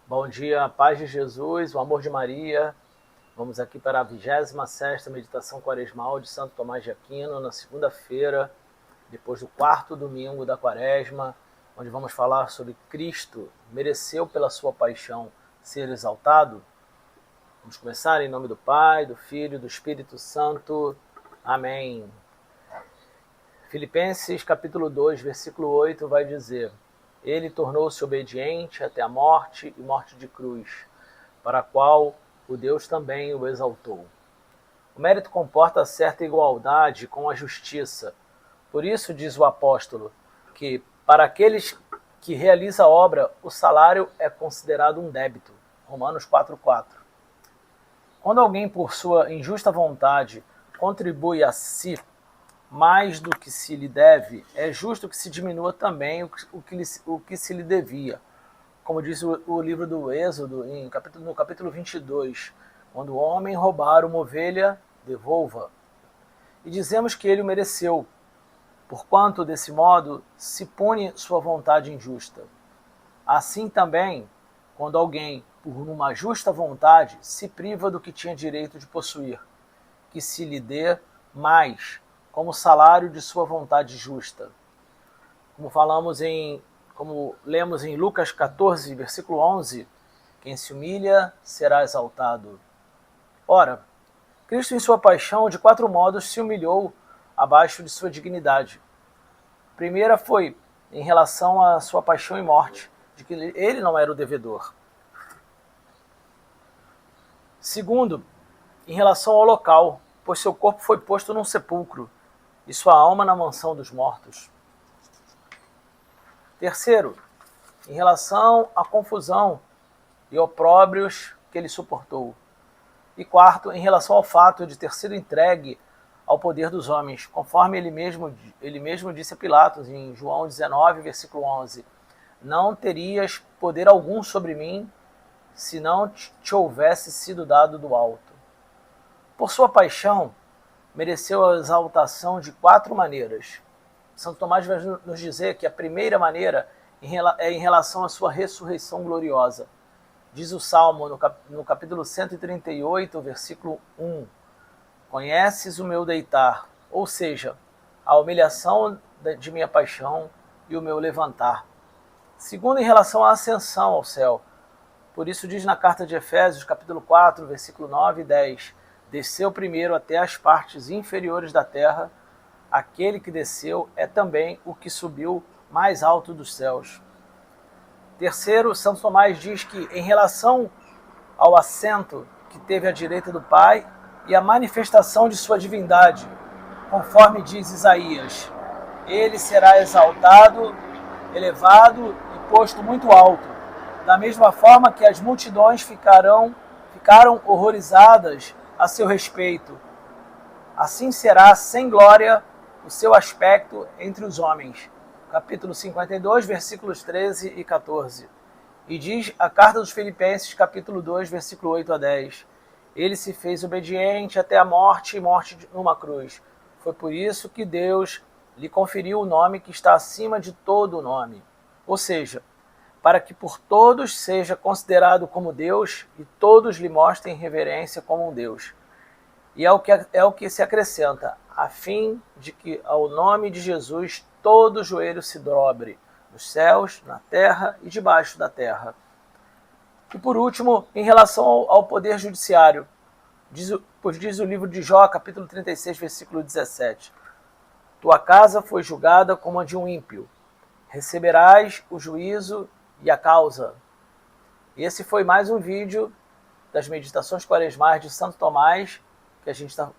Bom dia, paz de Jesus, o amor de Maria. Vamos aqui para a 26ª meditação quaresmal de Santo Tomás de Aquino, na segunda-feira, depois do quarto domingo da quaresma, onde vamos falar sobre Cristo mereceu pela sua paixão ser exaltado. Vamos começar em nome do Pai, do Filho e do Espírito Santo. Amém. Filipenses capítulo 2, versículo 8 vai dizer: Ele tornou-se obediente até a morte e morte de cruz, para a qual o Deus também o exaltou. O mérito comporta certa igualdade com a justiça. Por isso diz o apóstolo que, para aqueles que realizam a obra, o salário é considerado um débito. Romanos 4,4. Quando alguém, por sua injusta vontade, contribui a si mais do que se lhe deve, é justo que se diminua também o que se lhe devia. Como diz o livro do Êxodo, no capítulo 22, quando o homem roubar uma ovelha, devolva. E dizemos que ele o mereceu, porquanto desse modo se pune sua vontade injusta. Assim também, quando alguém, por uma justa vontade, se priva do que tinha direito de possuir, que se lhe dê mais, como salário de sua vontade justa. Como lemos em Lucas 14, versículo 11, quem se humilha será exaltado. Ora, Cristo em sua paixão de 4 modos se humilhou abaixo de sua dignidade. A primeira foi em relação à sua paixão e morte, de que ele não era o devedor. Segundo, em relação ao local, pois seu corpo foi posto num sepulcro, e sua alma na mansão dos mortos. Terceiro, em relação à confusão e opróbrios que ele suportou. E quarto, em relação ao fato de ter sido entregue ao poder dos homens, conforme ele mesmo disse a Pilatos, em João 19, versículo 11, não terias poder algum sobre mim, se não te houvesse sido dado do alto. Por sua paixão, mereceu a exaltação de 4 maneiras. Santo Tomás vai nos dizer que a primeira maneira é em relação à sua ressurreição gloriosa. Diz o Salmo no capítulo 138, versículo 1, Conheces o meu deitar, ou seja, a humilhação de minha paixão e o meu levantar. Segundo, em relação à ascensão ao céu. Por isso diz na carta de Efésios, capítulo 4, versículo 9 e 10, Desceu primeiro até as partes inferiores da terra, aquele que desceu é também o que subiu mais alto dos céus. Terceiro, São Tomás diz que em relação ao assento que teve à direita do Pai e a manifestação de sua divindade, conforme diz Isaías, ele será exaltado, elevado e posto muito alto, da mesma forma que as multidões ficaram horrorizadas a seu respeito. Assim será sem glória o seu aspecto entre os homens. Capítulo 52, versículos 13 e 14. E diz a carta dos Filipenses, capítulo 2, versículo 8 a 10. Ele se fez obediente até a morte e morte numa cruz. Foi por isso que Deus lhe conferiu o nome que está acima de todo o nome. Ou seja, para que por todos seja considerado como Deus e todos lhe mostrem reverência como um Deus. E é o que se acrescenta, a fim de que ao nome de Jesus todo joelho se dobre, nos céus, na terra e debaixo da terra. E por último, em relação ao poder judiciário, pois diz o livro de Jó, capítulo 36, versículo 17, Tua casa foi julgada como a de um ímpio, receberás o juízo e a causa. E esse foi mais um vídeo das meditações quaresmais de Santo Tomás, que a gente está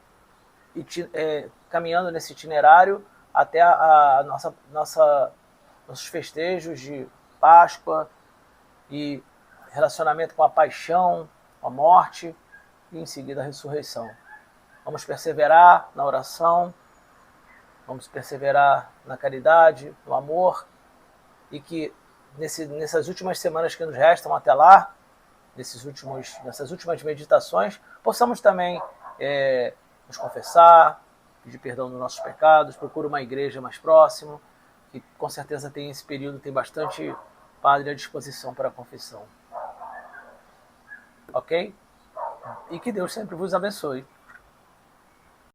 caminhando nesse itinerário até nossos festejos de Páscoa e relacionamento com a paixão, a morte e em seguida a ressurreição. Vamos perseverar na oração, vamos perseverar na caridade, no amor, e que nessas últimas semanas que nos restam até lá, nessas últimas meditações, possamos também nos confessar, pedir perdão dos nossos pecados, procura uma igreja mais próxima, que com certeza esse período tem bastante padre à disposição para a confissão. ok? E que Deus sempre vos abençoe.